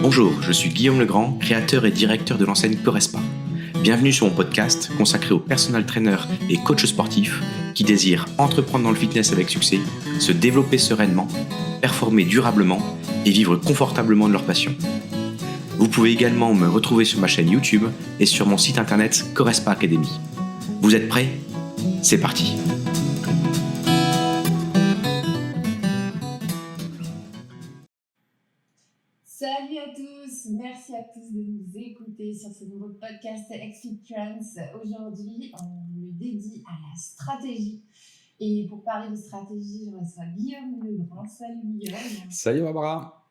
Bonjour, je suis Guillaume Legrand, créateur et directeur de l'enseigne Correspa. Bienvenue sur mon podcast consacré aux personal trainers et coachs sportifs qui désirent entreprendre dans le fitness avec succès, se développer sereinement, performer durablement et vivre confortablement de leur passion. Vous pouvez également me retrouver sur ma chaîne YouTube et sur mon site internet Correspa Academy. Vous êtes prêts ? C'est parti ! Salut à tous, merci à tous de nous écouter sur ce nouveau podcast XFit Trends. Aujourd'hui, on le dédie à la stratégie. Et pour parler de stratégie, je reçois Guillaume Legrand. Salut Guillaume. Salut Barbara.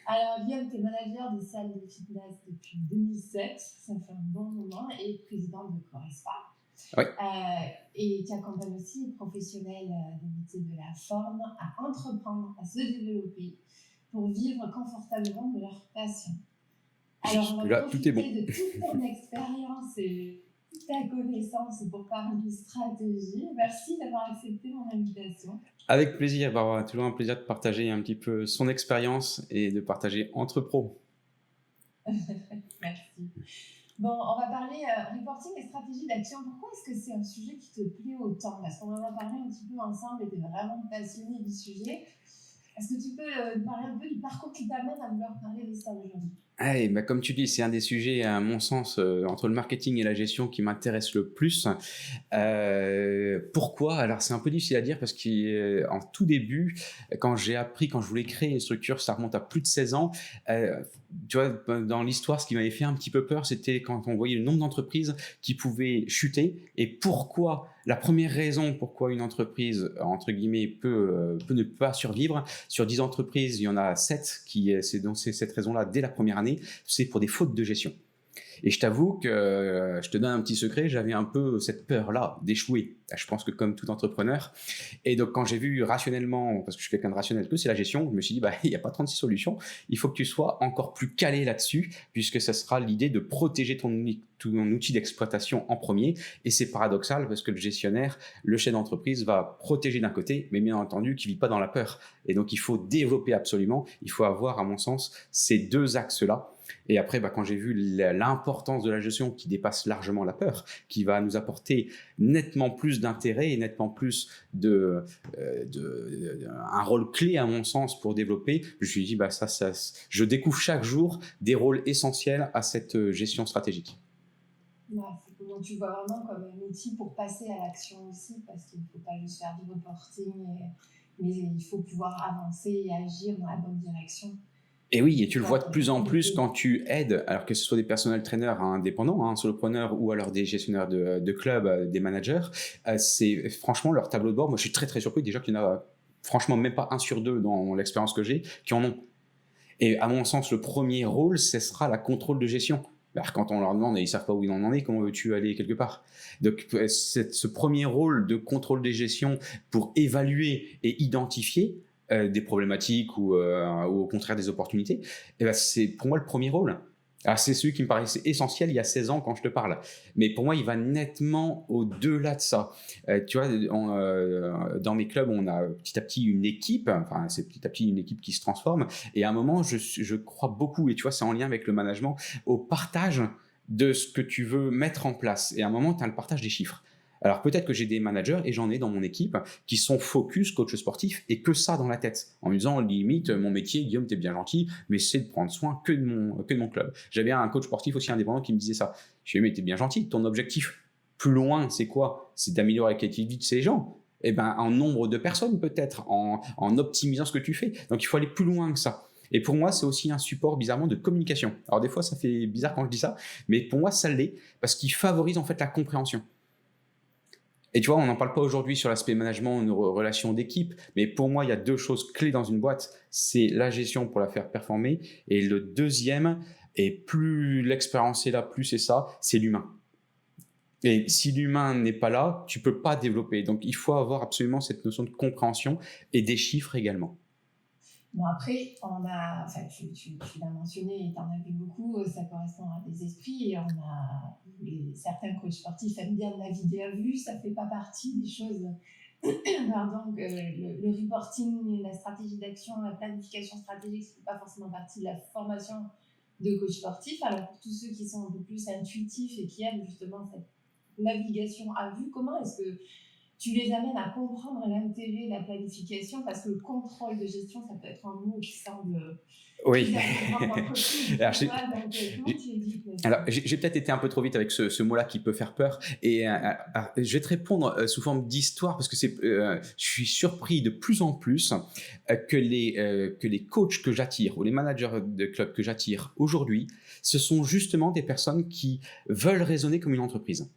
Alors Guillaume, tu es manager de salle de fitness depuis 2007, ça fait un bon moment, et président de Correspa. Oui. Et tu accompagnes aussi les professionnels des métiers de la forme à entreprendre, à se développer, pour vivre confortablement de leur passion. Alors, on va profiter de toute ton expérience et toute ta connaissance pour parler de stratégie. Merci d'avoir accepté mon invitation. Avec plaisir, Barbara. Toujours un plaisir de partager un petit peu son expérience et de partager entre pros. Merci. Bon, on va parler reporting et stratégie d'action. Pourquoi est-ce que c'est un sujet qui te plaît autant ? Parce qu'on en a parlé un petit peu ensemble et tu es vraiment passionné du sujet. Est-ce que tu peux parler un peu du parcours qui t'amène à vouloir parler de ça aujourd'hui ? Comme tu dis, c'est un des sujets, à mon sens, entre le marketing et la gestion qui m'intéresse le plus. Pourquoi ? Alors, c'est un peu difficile à dire parce qu'en tout début, quand je voulais créer une structure, ça remonte à plus de 16 ans. Tu vois, dans l'histoire, ce qui m'avait fait un petit peu peur, c'était quand on voyait le nombre d'entreprises qui pouvaient chuter. Et pourquoi ? La première raison pourquoi une entreprise, entre guillemets, peut ne pas survivre, sur 10 entreprises, il y en a 7 c'est cette raison-là dès la première année, c'est pour des fautes de gestion. Et je t'avoue que, je te donne un petit secret, j'avais un peu cette peur-là d'échouer. Je pense que comme tout entrepreneur. Et donc, quand j'ai vu rationnellement, parce que je suis quelqu'un de rationnel, que c'est la gestion, je me suis dit, il n'y a pas 36 solutions. Il faut que tu sois encore plus calé là-dessus, puisque ça sera l'idée de protéger ton outil d'exploitation en premier. Et c'est paradoxal parce que le gestionnaire, le chef d'entreprise va protéger d'un côté, mais bien entendu, qui ne vit pas dans la peur. Et donc, il faut développer absolument. Il faut avoir, à mon sens, ces deux axes-là. Et après, quand j'ai vu l'importance de la gestion qui dépasse largement la peur, qui va nous apporter nettement plus d'intérêt et nettement plus un rôle clé à mon sens pour développer, je me suis dit, je découvre chaque jour des rôles essentiels à cette gestion stratégique. Ouais, c'est comment tu vois vraiment comme un outil pour passer à l'action aussi, parce qu'il ne faut pas juste faire du reporting, mais il faut pouvoir avancer et agir dans la bonne direction. Et oui, et tu le vois de plus en plus quand tu aides, alors que ce soit des personal trainers indépendants, solopreneurs ou alors des gestionnaires de clubs, des managers, c'est franchement leur tableau de bord. Moi, je suis très très surpris déjà qu'il y en a franchement même pas 1 sur 2 dans l'expérience que j'ai qui en ont. Et à mon sens, le premier rôle, ce sera la contrôle de gestion. Alors, quand on leur demande et ils ne savent pas où ils en est, comment veux-tu aller quelque part ? Donc, ce premier rôle de contrôle des gestions pour évaluer et identifier des problématiques ou au contraire des opportunités, c'est pour moi le premier rôle. Alors, c'est celui qui me paraissait essentiel il y a 16 ans quand je te parle. Mais pour moi, il va nettement au-delà de ça. Tu vois, dans mes clubs, on a petit à petit une équipe, c'est petit à petit une équipe qui se transforme. Et à un moment, je crois beaucoup, et tu vois, c'est en lien avec le management, au partage de ce que tu veux mettre en place. Et à un moment, tu as le partage des chiffres. Alors peut-être que j'ai des managers, et j'en ai dans mon équipe, qui sont focus coach sportif et que ça dans la tête. En me disant, limite, mon métier, Guillaume, t'es bien gentil, mais c'est de prendre soin que de mon club. J'avais un coach sportif aussi indépendant qui me disait ça. Je lui ai dit, mais t'es bien gentil, ton objectif plus loin, c'est quoi ? C'est d'améliorer la qualité de vie de ces gens. En nombre de personnes peut-être, en optimisant ce que tu fais. Donc il faut aller plus loin que ça. Et pour moi, c'est aussi un support bizarrement de communication. Alors des fois, ça fait bizarre quand je dis ça, mais pour moi, ça l'est parce qu'il favorise en fait la compréhension. Et tu vois, on n'en parle pas aujourd'hui sur l'aspect management, nos relations d'équipe, mais pour moi, il y a 2 choses clés dans une boîte. C'est la gestion pour la faire performer, et le deuxième, et plus l'expérience est là, plus c'est ça, c'est l'humain. Et si l'humain n'est pas là, tu peux pas développer. Donc, il faut avoir absolument cette notion de compréhension et des chiffres également. Bon, après, tu l'as mentionné et tu en as vu beaucoup, ça correspond à des esprits et certains coachs sportifs aiment bien naviguer à vue, ça fait pas partie des choses pardon, que le reporting, la stratégie d'action, la planification stratégique, ce n'est pas forcément partie de la formation de coach sportif. Alors pour tous ceux qui sont un peu plus intuitifs et qui aiment justement cette navigation à vue, comment est-ce que tu les amènes à comprendre l'intérêt de la planification? Parce que le contrôle de gestion, ça peut être un mot qui semble... Oui. Alors, j'ai peut-être été un peu trop vite avec ce mot-là qui peut faire peur. Et je vais te répondre sous forme d'histoire parce que je suis surpris de plus en plus que les coachs que j'attire ou les managers de clubs que j'attire aujourd'hui, ce sont justement des personnes qui veulent raisonner comme une entreprise.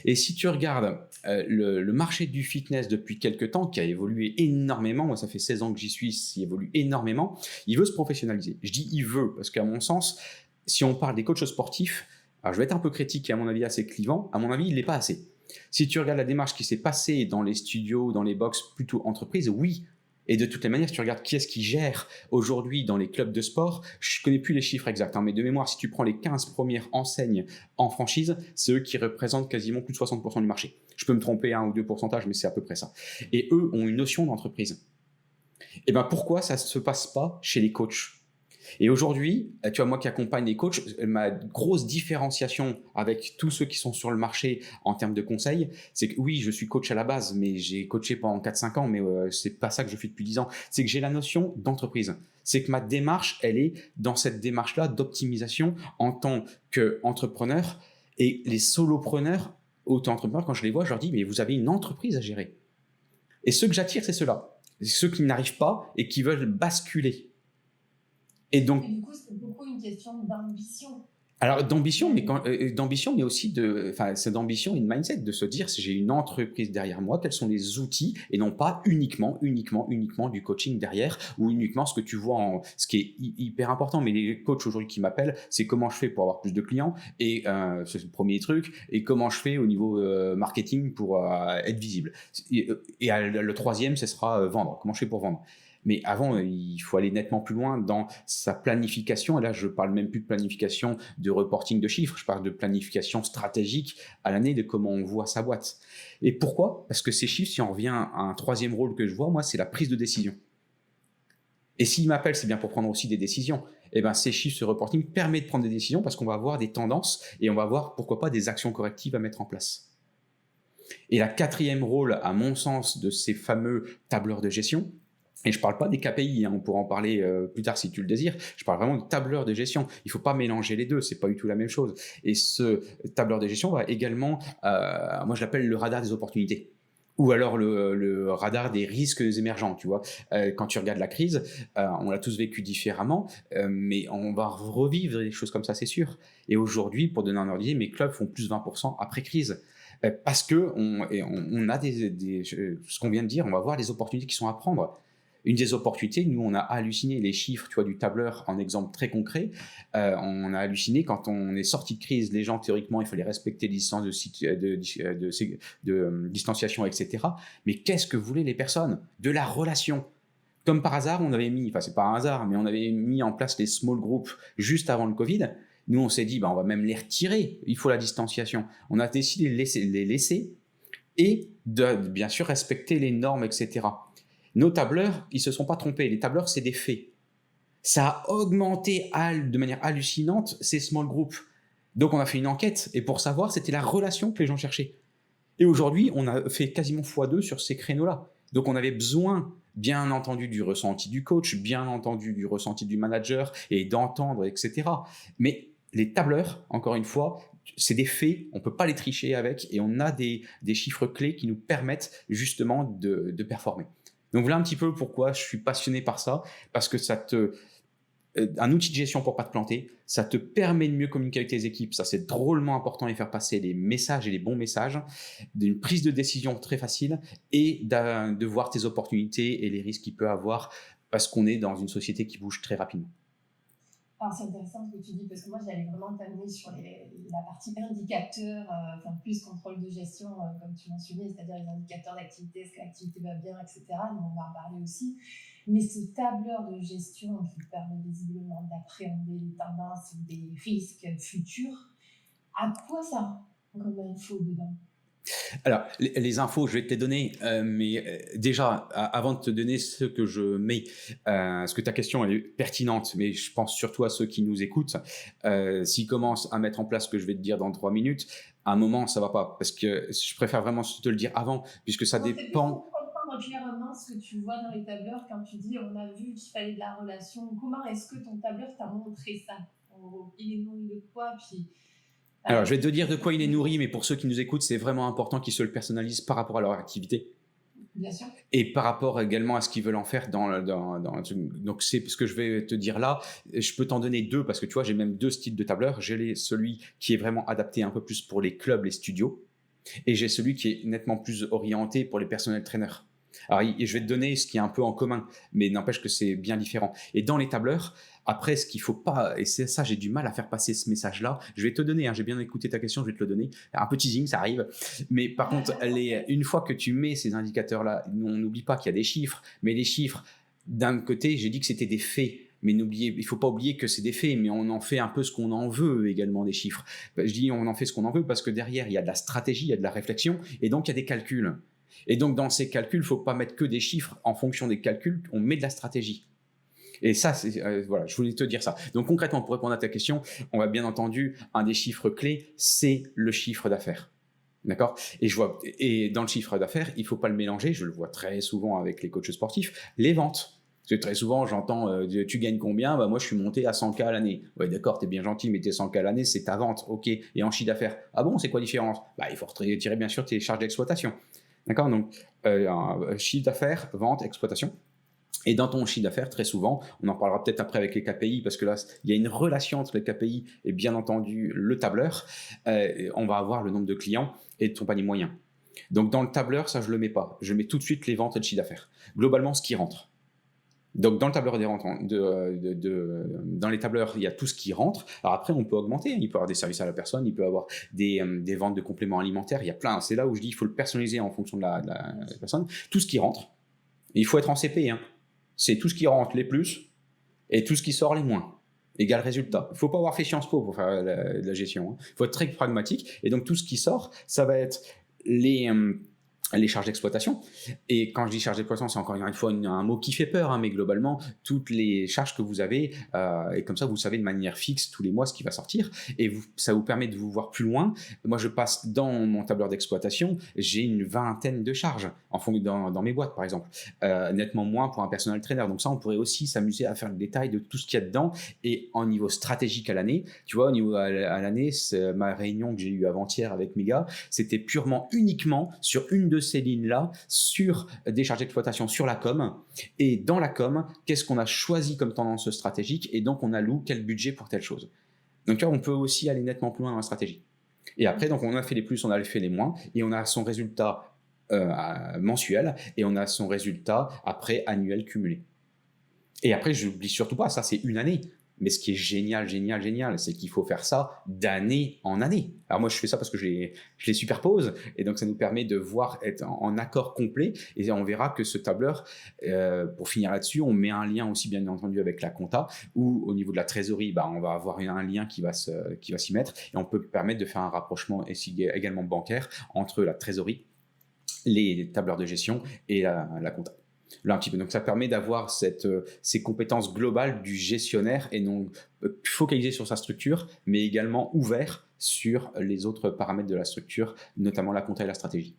Et si tu regardes le marché du fitness depuis quelques temps, qui a évolué énormément, moi ça fait 16 ans que j'y suis, il évolue énormément, il veut se professionnaliser. Je dis il veut, parce qu'à mon sens, si on parle des coachs sportifs, alors je vais être un peu critique et à mon avis assez clivant, à mon avis il n'est pas assez. Si tu regardes la démarche qui s'est passée dans les studios, dans les box plutôt entreprises, oui. Et de toutes les manières, si tu regardes qui est-ce qui gère aujourd'hui dans les clubs de sport, je ne connais plus les chiffres exacts, mais de mémoire, si tu prends les 15 premières enseignes en franchise, c'est eux qui représentent quasiment plus de 60% du marché. Je peux me tromper 1 ou 2%, mais c'est à peu près ça. Et eux ont une notion d'entreprise. Et bien pourquoi ça ne se passe pas chez les coachs ? Et aujourd'hui, tu vois, moi qui accompagne les coachs, ma grosse différenciation avec tous ceux qui sont sur le marché en termes de conseils, c'est que oui, je suis coach à la base, mais j'ai coaché pendant 4-5 ans, mais c'est pas ça que je fais depuis 10 ans. C'est que j'ai la notion d'entreprise. C'est que ma démarche, elle est dans cette démarche-là d'optimisation en tant qu'entrepreneur. Et les solopreneurs, auto-entrepreneurs, quand je les vois, je leur dis, mais vous avez une entreprise à gérer. Et ceux que j'attire, c'est ceux-là. C'est ceux qui n'arrivent pas et qui veulent basculer. Et donc, du coup, c'est beaucoup une question d'ambition. Alors d'ambition, mais aussi c'est d'ambition et de mindset, de se dire si j'ai une entreprise derrière moi, quels sont les outils et non pas uniquement du coaching derrière ou uniquement ce que tu vois ce qui est hyper important. Mais les coachs aujourd'hui qui m'appellent, c'est comment je fais pour avoir plus de clients et c'est le premier truc et comment je fais au niveau marketing pour être visible. Et le troisième, ce sera vendre. Comment je fais pour vendre. Mais avant, il faut aller nettement plus loin dans sa planification. Et là, je ne parle même plus de planification de reporting de chiffres, je parle de planification stratégique à l'année de comment on voit sa boîte. Et pourquoi ? Parce que ces chiffres, si on revient à un troisième rôle que je vois, moi, c'est la prise de décision. Et s'ils m'appellent, c'est bien pour prendre aussi des décisions. Et ben, ces chiffres, ce reporting permet de prendre des décisions parce qu'on va avoir des tendances et on va avoir, pourquoi pas, des actions correctives à mettre en place. Et la quatrième rôle, à mon sens, de ces fameux tableurs de gestion, et je ne parle pas des KPI, on pourra en parler plus tard si tu le désires, je parle vraiment de tableur de gestion. Il ne faut pas mélanger les deux, ce n'est pas du tout la même chose. Et ce tableur de gestion va également, moi je l'appelle le radar des opportunités. Ou alors le radar des risques émergents, tu vois. Quand tu regardes la crise, on l'a tous vécu différemment, mais on va revivre des choses comme ça, c'est sûr. Et aujourd'hui, pour donner un ordre d'idée, mes clubs font plus 20% après crise. Parce qu'on a ce qu'on vient de dire, on va voir des opportunités qui sont à prendre. Une des opportunités, nous, on a halluciné les chiffres, tu vois, du tableur en exemple très concret. On a halluciné quand on est sorti de crise. Les gens, théoriquement, il fallait respecter les distances de distanciation, etc. Mais qu'est-ce que voulaient les personnes ? De la relation. Comme par hasard, on avait mis, enfin, c'est pas un hasard, mais on avait mis en place les small groups juste avant le Covid. Nous, on s'est dit, on va même les retirer. Il faut la distanciation. On a décidé de les laisser et de, bien sûr, respecter les normes, etc. Nos tableurs, ils ne se sont pas trompés. Les tableurs, c'est des faits. Ça a augmenté de manière hallucinante ces small groups. Donc, on a fait une enquête. Et pour savoir, c'était la relation que les gens cherchaient. Et aujourd'hui, on a fait quasiment x2 sur ces créneaux-là. Donc, on avait besoin, bien entendu, du ressenti du coach, bien entendu, du ressenti du manager et d'entendre, etc. Mais les tableurs, encore une fois, c'est des faits, on ne peut pas les tricher avec et on a des chiffres clés qui nous permettent justement de performer. Donc voilà un petit peu pourquoi je suis passionné par ça, parce que un outil de gestion pour pas te planter, ça te permet de mieux communiquer avec tes équipes, ça c'est drôlement important et faire passer les messages et les bons messages, d'une prise de décision très facile et de voir tes opportunités et les risques qu'il peut avoir parce qu'on est dans une société qui bouge très rapidement. Alors c'est intéressant ce que tu dis parce que moi j'allais vraiment t'amener sur la partie indicateurs, plus contrôle de gestion comme tu mentionnais, c'est-à-dire les indicateurs d'activité, est-ce que l'activité va bien, etc. Donc on va en parler aussi. Mais ce tableur de gestion qui permet visiblement d'appréhender les tendances, des risques futurs, à quoi ça rend comme info dedans ? Alors, les infos, je vais te les donner, mais déjà, avant de te donner ce que je mets, parce que ta question elle est pertinente, mais je pense surtout à ceux qui nous écoutent. S'ils commencent à mettre en place ce que je vais te dire dans 3 minutes, à un moment, ça va pas, parce que je préfère vraiment te le dire avant, puisque ça dépend. Clairement ce que tu vois dans les tableurs quand tu dis on a vu qu'il fallait de la relation. Comment est-ce que ton tableur t'a montré ça? Il est nourri de quoi? Puis alors, je vais te dire de quoi il est nourri, mais pour ceux qui nous écoutent, c'est vraiment important qu'ils se le personnalisent par rapport à leur activité. Bien sûr. Et par rapport également à ce qu'ils veulent en faire dans donc c'est ce que je vais te dire là. Je peux t'en donner 2 parce que tu vois, j'ai même 2 styles de tableur. J'ai celui qui est vraiment adapté un peu plus pour les clubs, les studios, et j'ai celui qui est nettement plus orienté pour les personnels traîneurs. Alors, je vais te donner ce qui est un peu en commun, mais n'empêche que c'est bien différent. Et dans les tableurs, après, ce qu'il faut pas, et c'est ça, j'ai du mal à faire passer ce message-là. Je vais te donner, j'ai bien écouté ta question, je vais te le donner. Un peu teasing, ça arrive. Mais par contre, une fois que tu mets ces indicateurs-là, on n'oublie pas qu'il y a des chiffres, mais les chiffres, d'un côté, j'ai dit que c'était des faits. Mais il ne faut pas oublier que c'est des faits, mais on en fait un peu ce qu'on en veut également des chiffres. Je dis on en fait ce qu'on en veut parce que derrière, il y a de la stratégie, il y a de la réflexion, et donc il y a des calculs. Et donc, dans ces calculs, il ne faut pas mettre que des chiffres. En fonction des calculs, on met de la stratégie. Et ça, voilà, je voulais te dire ça. Donc, concrètement, pour répondre à ta question, on va bien entendu, un des chiffres clés, c'est le chiffre d'affaires. D'accord ? Et dans le chiffre d'affaires, il ne faut pas le mélanger. Je le vois très souvent avec les coachs sportifs, les ventes. Parce que très souvent, j'entends tu gagnes combien ? Moi, je suis monté à 100K à l'année. Ouais, d'accord, t'es bien gentil, mais tes 100K à l'année, c'est ta vente. OK. Et en chiffre d'affaires. Ah bon, c'est quoi la différence ? Il faut retirer bien sûr tes charges d'exploitation. D'accord ? Donc, un chiffre d'affaires, vente, exploitation. Et dans ton chiffre d'affaires, très souvent, on en parlera peut-être après avec les KPI, parce que là, il y a une relation entre les KPI et bien entendu le tableur. On va avoir le nombre de clients et ton panier moyen. Donc, dans le tableur, ça, je ne le mets pas. Je mets tout de suite les ventes et le chiffre d'affaires. Globalement, ce qui rentre. Donc, dans le tableur des rentes, dans les tableurs, il y a tout ce qui rentre. Alors après, on peut augmenter. Il peut y avoir des services à la personne, il peut y avoir des ventes de compléments alimentaires. Il y a plein. C'est là où je dis il faut le personnaliser en fonction de la personne. Tout ce qui rentre. Il faut être en CP. C'est tout ce qui rentre les plus et tout ce qui sort les moins. Égal résultat. Il ne faut pas avoir fait Sciences Po pour faire la gestion. Il faut être très pragmatique. Et donc, tout ce qui sort, ça va être les charges d'exploitation. Et quand je dis charges d'exploitation, c'est encore une fois un mot qui fait peur, mais globalement, toutes les charges que vous avez, et comme ça, vous savez de manière fixe tous les mois ce qui va sortir, et ça vous permet de vous voir plus loin. Moi, je passe dans mon tableur d'exploitation, j'ai une vingtaine de charges, dans mes boîtes, par exemple. Nettement moins pour un personal trainer. Donc ça, on pourrait aussi s'amuser à faire le détail de tout ce qu'il y a dedans, et en niveau stratégique à l'année, tu vois, au niveau à l'année, ma réunion que j'ai eue avant-hier avec mes gars, c'était uniquement sur une de ces lignes-là, sur des charges d'exploitation, sur la com. Et dans la com, qu'est-ce qu'on a choisi comme tendance stratégique, et donc on alloue quel budget pour telle chose. Donc là, on peut aussi aller nettement plus loin dans la stratégie. Et après, donc on a fait les plus, on a fait les moins, et on a son résultat mensuel, et on a son résultat après annuel cumulé. Et après, je n'oublie surtout pas, ça c'est une année. Mais ce qui est génial, c'est qu'il faut faire ça d'année en année. Alors moi, je fais ça parce que je les superpose, et donc ça nous permet de voir être en accord complet, et on verra que ce tableur, pour finir là-dessus, on met un lien aussi bien entendu avec la compta, où au niveau de la trésorerie, on va avoir un lien qui va s'y mettre, et on peut permettre de faire un rapprochement également bancaire entre la trésorerie, les tableurs de gestion et la compta. Là, un petit peu. Donc, ça permet d'avoir ces compétences globales du gestionnaire, et non focalisé sur sa structure, mais également ouvert sur les autres paramètres de la structure, notamment la compta et la stratégie.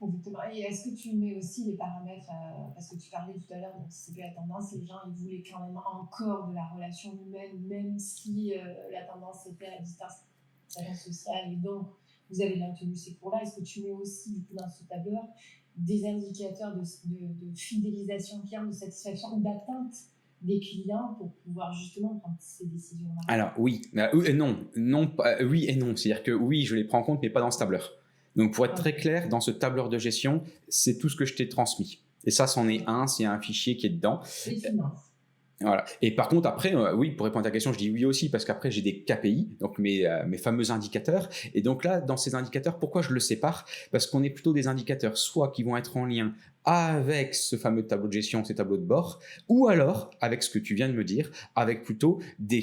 Exactement. Et est-ce que tu mets aussi les paramètres, parce que tu parlais tout à l'heure d'anticiper la tendance, et les gens ils voulaient quand même encore de la relation humaine, même si la tendance était à la distanciation sociale, et donc vous avez bien tenu ces cours-là. Est-ce que tu mets aussi du coup dans ce tableur des indicateurs de fidélisation client, de satisfaction ou d'atteinte des clients pour pouvoir justement prendre ces décisions-là? Alors oui et non, oui et non. C'est-à-dire que oui, je les prends en compte, mais pas dans ce tableur. Donc pour être très clair, dans ce tableur de gestion, c'est tout ce que je t'ai transmis. Et ça, c'en est c'est un fichier qui est dedans. Les finances. Voilà. Et par contre, après, oui, pour répondre à ta question, je dis oui aussi, parce qu'après, j'ai des KPI, donc mes fameux indicateurs. Et donc là, dans ces indicateurs, pourquoi je le sépare ? Parce qu'on est plutôt des indicateurs, soit qui vont être en lien avec ce fameux tableau de gestion, ces tableaux de bord, ou alors, avec ce que tu viens de me dire, avec plutôt des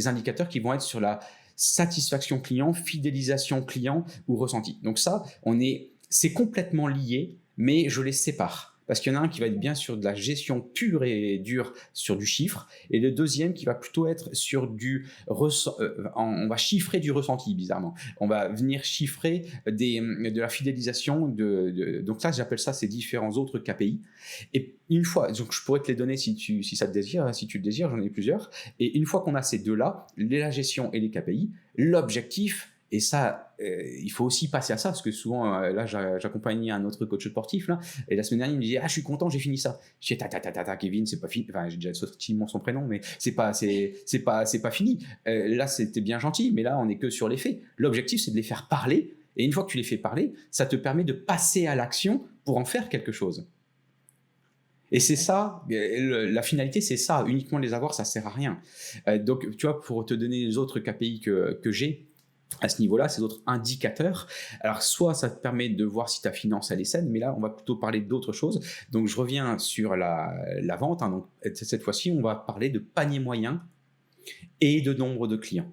indicateurs qui vont être sur satisfaction client, fidélisation client ou ressenti. Donc ça, c'est complètement lié, mais je les sépare. Parce qu'il y en a un qui va être bien sur de la gestion pure et dure sur du chiffre, et le deuxième qui va plutôt être sur on va chiffrer du ressenti, bizarrement. On va venir chiffrer de la fidélisation. Donc là, j'appelle ça ces différents autres KPI. Et une fois, donc je pourrais te les donner si ça te désire, si tu le désires, j'en ai plusieurs. Et une fois qu'on a ces deux-là, la gestion et les KPI, l'objectif. Et ça, il faut aussi passer à ça, parce que souvent, là, j'accompagnais un autre coach sportif, là, et la semaine dernière, il me disait « Ah, je suis content, j'ai fini ça. » Je dis « Kevin, c'est pas fini. » Enfin, j'ai déjà sorti son prénom, mais c'est pas fini. Là, c'était bien gentil, mais là, on n'est que sur les faits. L'objectif, c'est de les faire parler, et une fois que tu les fais parler, ça te permet de passer à l'action pour en faire quelque chose. Et c'est ça, la finalité, c'est ça. Uniquement les avoir, ça sert à rien. Donc, tu vois, pour te donner les autres KPI que j'ai, à ce niveau-là, ces autres indicateurs. Alors, soit ça te permet de voir si ta finance elle est saine, mais là, on va plutôt parler d'autres choses. Donc, je reviens sur la vente. Donc, cette fois-ci, on va parler de panier moyen et de nombre de clients.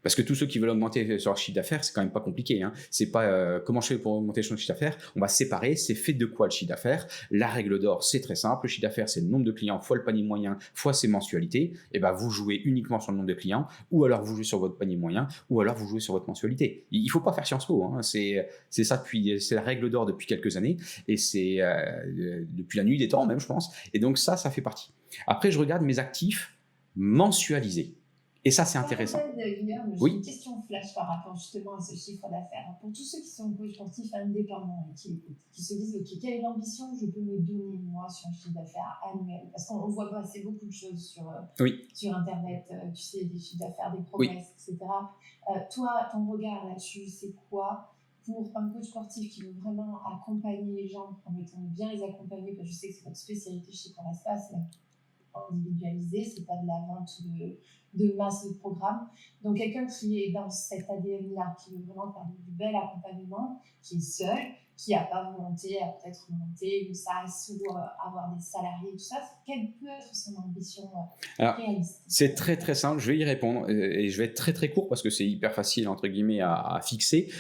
Parce que tous ceux qui veulent augmenter sur leur chiffre d'affaires, c'est quand même pas compliqué. C'est pas comment je fais pour augmenter son chiffre d'affaires. On va séparer, c'est fait de quoi le chiffre d'affaires. La règle d'or, c'est très simple. Le chiffre d'affaires, c'est le nombre de clients fois le panier moyen fois ses mensualités. Et ben, vous jouez uniquement sur le nombre de clients, ou alors vous jouez sur votre panier moyen, ou alors vous jouez sur votre mensualité. Il faut pas faire Sciences Po. C'est ça c'est la règle d'or depuis quelques années, et c'est depuis la nuit des temps même, je pense. Et donc ça fait partie. Après, je regarde mes actifs mensualisés. Et ça, c'est intéressant. J'ai une question flash par rapport justement à ce chiffre d'affaires. Pour tous ceux qui sont coachs sportifs indépendants et qui écoutent, qui se disent, OK, quelle est l'ambition que je peux me donner, moi, sur un chiffre d'affaires annuel? Parce qu'on voit passer beaucoup de choses sur Internet, tu sais, des chiffres d'affaires, des promesses, etc. Toi, ton regard là-dessus, c'est quoi pour un coach sportif qui veut vraiment accompagner les gens, en étant bien les accompagner, parce que je sais que c'est votre spécialité chez Corespa, c'est individualisé, c'est pas de la vente de masse de programme. Donc quelqu'un qui est dans cet ADN-là, qui veut vraiment faire du bel accompagnement, qui est seul, qui n'a pas volonté à peut-être monter une SaaS ou avoir des salariés, tout ça, quelle peut être son ambition réaliste? C'est très très simple, je vais y répondre et je vais être très très court parce que c'est hyper facile entre guillemets à fixer.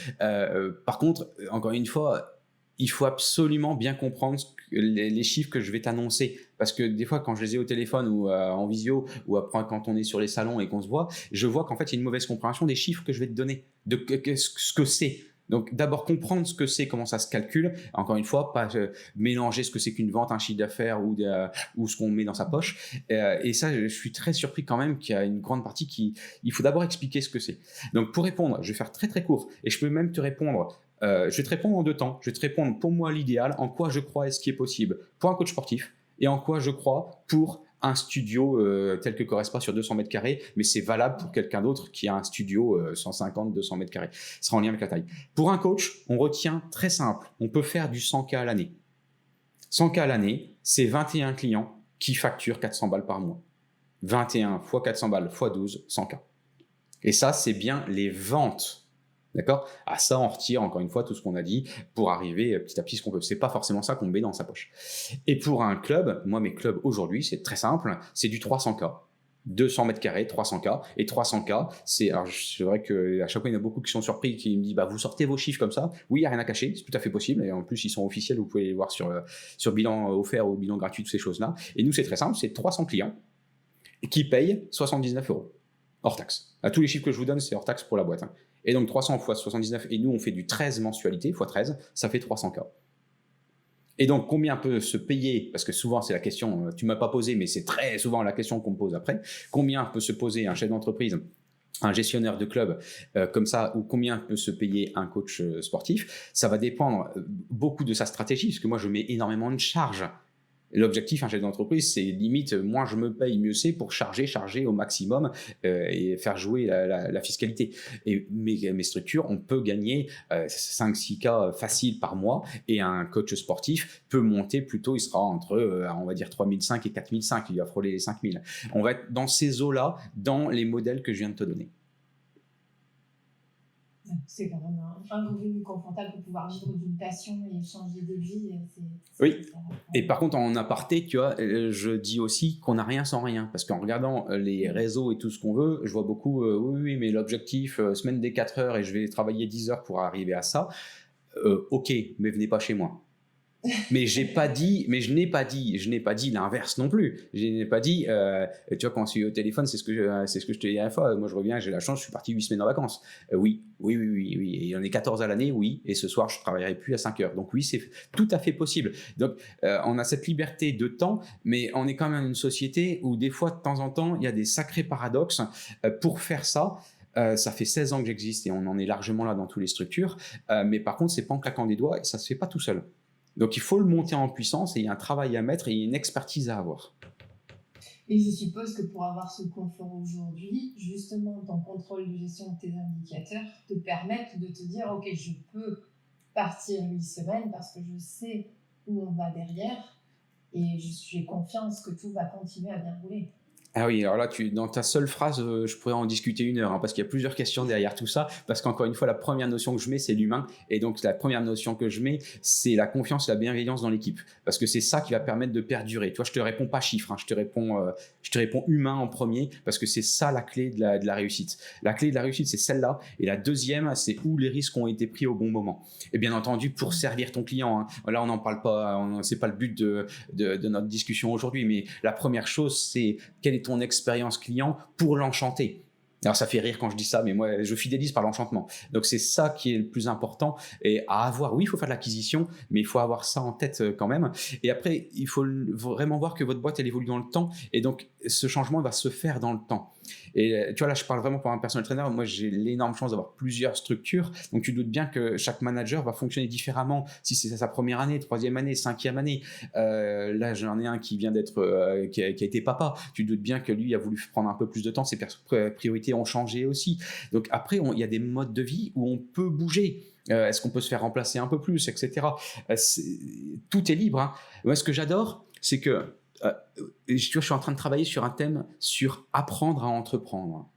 Par contre, encore une fois, il faut absolument bien comprendre les chiffres que je vais t'annoncer. Parce que des fois, quand je les ai au téléphone ou en visio, ou après quand on est sur les salons et qu'on se voit, je vois qu'en fait, il y a une mauvaise compréhension des chiffres que je vais te donner, de ce que c'est. Donc, d'abord, comprendre ce que c'est, comment ça se calcule. Encore une fois, pas mélanger ce que c'est qu'une vente, un chiffre d'affaires ou ce qu'on met dans sa poche. Et ça, je suis très surpris quand même qu'il y a une grande partie il faut d'abord expliquer ce que c'est. Donc, pour répondre, je vais faire très, très court. Et je peux même te répondre... je vais te répondre en 2 temps. Je vais te répondre pour moi l'idéal, en quoi je crois et ce qui est possible pour un coach sportif, et en quoi je crois pour un studio tel que Corespa sur 200 mètres carrés, mais c'est valable pour quelqu'un d'autre qui a un studio 150, 200 mètres carrés. Ce sera en lien avec la taille. Pour un coach, on retient très simple. On peut faire du 100K à l'année. 100K à l'année, c'est 21 clients qui facturent 400 balles par mois. 21 fois 400 balles fois 12, 100K. Et ça, c'est bien les ventes. D'accord? À ça, on retire encore une fois tout ce qu'on a dit pour arriver petit à petit ce qu'on peut. C'est pas forcément ça qu'on met dans sa poche. Et pour un club, moi, mes clubs aujourd'hui, c'est très simple. C'est du 300K. 200 mètres carrés, 300K. Et 300K, c'est vrai qu'à chaque fois, il y en a beaucoup qui sont surpris, qui me disent, vous sortez vos chiffres comme ça. Oui, il n'y a rien à cacher. C'est tout à fait possible. Et en plus, ils sont officiels. Vous pouvez les voir sur bilan offert ou bilan gratuit, toutes ces choses-là. Et nous, c'est très simple. C'est 300 clients qui payent 79 €. Hors taxe. À tous les chiffres que je vous donne, c'est hors taxe pour la boîte. Et donc 300 fois 79, et nous on fait du 13 mensualités, fois 13, ça fait 300K. Et donc combien peut se payer, parce que souvent c'est la question, tu ne m'as pas posé, mais c'est très souvent la question qu'on me pose après, combien peut se poser un chef d'entreprise, un gestionnaire de club comme ça, ou combien peut se payer un coach sportif? Ça va dépendre beaucoup de sa stratégie, parce que moi je mets énormément de charges. L'objectif, un chef d'entreprise, c'est limite, moins je me paye, mieux c'est pour charger au maximum et faire jouer la fiscalité. Et mes structures, on peut gagner 5-6K facile par mois, et un coach sportif peut monter plutôt, il sera entre, on va dire, 3005 et 4005, il va frôler les 5000. On va être dans ces eaux-là, dans les modèles que je viens de te donner. C'est quand même un revenu confortable pour pouvoir vivre d'une passion et changer de vie. Oui. Et par contre, en aparté, tu vois, je dis aussi qu'on n'a rien sans rien. Parce qu'en regardant les réseaux et tout ce qu'on veut, je vois beaucoup, oui, mais l'objectif, semaine des 4 heures et je vais travailler 10 heures pour arriver à ça. Ok, mais venez pas chez moi. Mais je n'ai pas dit l'inverse non plus. Je n'ai pas dit, tu vois, quand je suis au téléphone, c'est ce que je te dis à la fois. Moi, je reviens, j'ai la chance, je suis parti 8 semaines en vacances. Oui. Et il y en a 14 à l'année, oui. Et ce soir, je ne travaillerai plus à 5 heures. Donc oui, c'est tout à fait possible. Donc, on a cette liberté de temps, mais on est quand même une société où des fois, de temps en temps, il y a des sacrés paradoxes. Pour faire ça, ça fait 16 ans que j'existe et on en est largement là dans toutes les structures. Mais par contre, c'est pas en claquant des doigts et ça se fait pas tout seul. Donc, il faut le monter en puissance et il y a un travail à mettre et il y a une expertise à avoir. Et je suppose que pour avoir ce confort aujourd'hui, justement, ton contrôle de gestion de tes indicateurs te permettent de te dire « Ok, je peux partir 8 semaines parce que je sais où on va derrière et j'ai confiance que tout va continuer à bien rouler. » Ah oui, alors là, dans ta seule phrase, je pourrais en discuter 1 heure, hein, parce qu'il y a plusieurs questions derrière tout ça, parce qu'encore une fois, la première notion que je mets, c'est l'humain, et donc la première notion que je mets, c'est la confiance et la bienveillance dans l'équipe, parce que c'est ça qui va permettre de perdurer. Tu vois, je te réponds pas chiffres, hein, je te réponds humain en premier, parce que c'est ça la clé de la réussite. La clé de la réussite, c'est celle-là, et la deuxième, c'est où les risques ont été pris au bon moment. Et bien entendu, pour servir ton client, hein, là, on n'en parle pas, c'est pas le but de notre discussion aujourd'hui, mais la première chose, c'est quelle est ton expérience client pour l'enchanter. Alors ça fait rire quand je dis ça, mais moi je fidélise par l'enchantement. Donc c'est ça qui est le plus important et à avoir. Oui, il faut faire de l'acquisition, mais il faut avoir ça en tête quand même. Et après, il faut vraiment voir que votre boîte elle évolue dans le temps et donc ce changement va se faire dans le temps. Et tu vois là, je parle vraiment pour un personal trainer. Moi, j'ai l'énorme chance d'avoir plusieurs structures. Donc tu doutes bien que chaque manager va fonctionner différemment. Si c'est sa première année, 3e année, 5e année. Là, j'en ai un qui vient d'être, qui a été papa. Tu doutes bien que lui a voulu prendre un peu plus de temps. Ses priorités ont changé aussi. Donc après, il y a des modes de vie où on peut bouger. Est-ce qu'on peut se faire remplacer un peu plus, etc. Tout est libre. Hein. Moi, ce que j'adore, c'est que je suis en train de travailler sur un thème sur apprendre à entreprendre.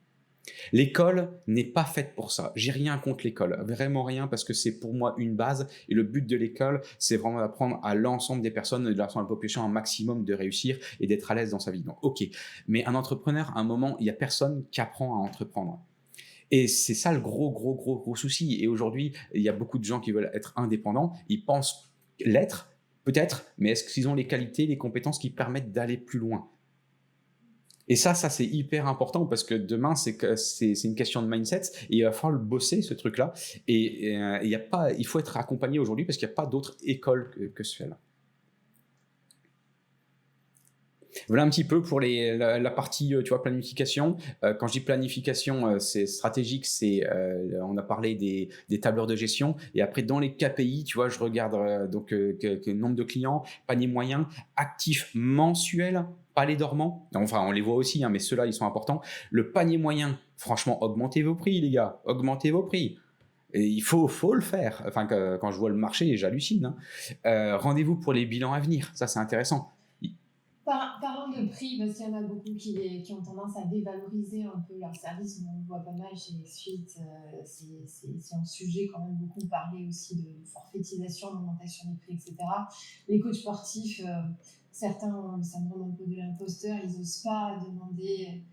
L'école n'est pas faite pour ça. J'ai rien contre l'école, vraiment rien, parce que c'est pour moi une base. Et le but de l'école, c'est vraiment d'apprendre à l'ensemble des personnes, de l'ensemble de la population, un maximum de réussir et d'être à l'aise dans sa vie. Donc, ok. Mais un entrepreneur, à un moment, il n'y a personne qui apprend à entreprendre. Et c'est ça le gros souci. Et aujourd'hui, il y a beaucoup de gens qui veulent être indépendants. Ils pensent l'être, peut-être, mais est-ce qu'ils ont les qualités, les compétences qui permettent d'aller plus loin ? Et ça c'est hyper important parce que demain, c'est une question de mindset et il va falloir le bosser, ce truc-là. Et il faut être accompagné aujourd'hui parce qu'il n'y a pas d'autre école que celle-là. Voilà un petit peu pour la partie, tu vois, planification. Quand je dis planification, c'est stratégique, on a parlé des tableurs de gestion. Et après, dans les KPI, tu vois, je regarde donc nombre de clients, panier moyen, actifs mensuels, pas les dormants. Enfin, on les voit aussi, hein, mais ceux-là, ils sont importants. Le panier moyen, franchement, augmentez vos prix, les gars. Augmentez vos prix. Et il faut le faire. Enfin, quand je vois le marché, j'hallucine. Hein. Rendez-vous pour les bilans à venir. Ça, c'est intéressant. Parlant de prix, parce qu'il y en a beaucoup qui ont tendance à dévaloriser un peu leurs services, on le voit pas mal chez Suite, c'est un sujet quand même beaucoup parlé aussi de forfaitisation, d'augmentation des prix, etc. Les coachs sportifs, certains ont le syndrome un peu de l'imposteur, ils n'osent pas demander,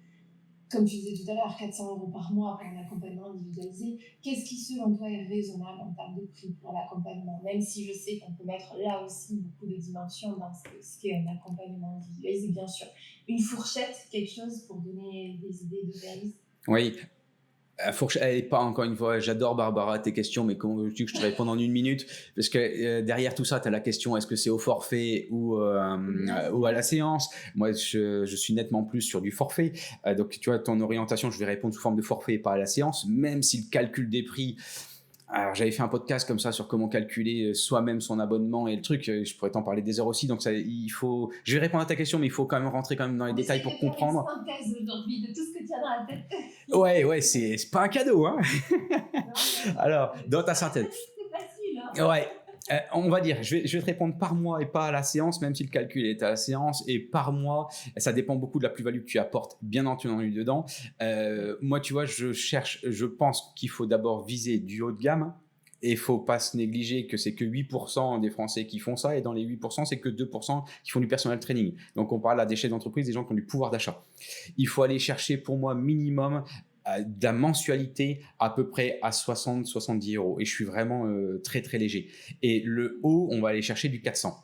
comme tu disais tout à l'heure, 400 € par mois pour un accompagnement individualisé. Qu'est-ce qui, selon toi, est raisonnable en termes de prix pour l'accompagnement ? Même si je sais qu'on peut mettre là aussi beaucoup de dimensions dans ce qu'est un accompagnement individualisé, bien sûr. Une fourchette, quelque chose pour donner des idées de réalisme ? Oui. Fourchette, elle est pas, encore une fois, j'adore Barbara tes questions, mais comment veux-tu que je te réponde en 1 minute ? Parce que derrière tout ça, tu as la question, est-ce que c'est au forfait ou à la séance ? Moi, je suis nettement plus sur du forfait. Donc, tu vois, ton orientation, je vais répondre sous forme de forfait et pas à la séance, même si le calcul des prix... Alors, j'avais fait un podcast comme ça sur comment calculer soi-même son abonnement et le truc. Je pourrais t'en parler des heures aussi. Donc, je vais répondre à ta question, mais il faut quand même rentrer quand même dans les détails pour comprendre. C'est une synthèse aujourd'hui de tout ce que tu as dans la tête. Ouais, c'est pas un cadeau, hein. Alors, dans ta synthèse. C'est facile, hein. Ouais. On va dire, je vais te répondre par mois et pas à la séance, même si le calcul est à la séance, et par mois, ça dépend beaucoup de la plus-value que tu apportes, bien entendu, dedans. Moi, tu vois, je pense qu'il faut d'abord viser du haut de gamme, et il ne faut pas se négliger que c'est que 8% des Français qui font ça, et dans les 8%, c'est que 2% qui font du personal training. Donc, on parle à des chefs d'entreprise, des gens qui ont du pouvoir d'achat. Il faut aller chercher, pour moi, minimum de la mensualité à peu près à 60-70 euros. Et je suis vraiment très, très léger. Et le haut, on va aller chercher du 400.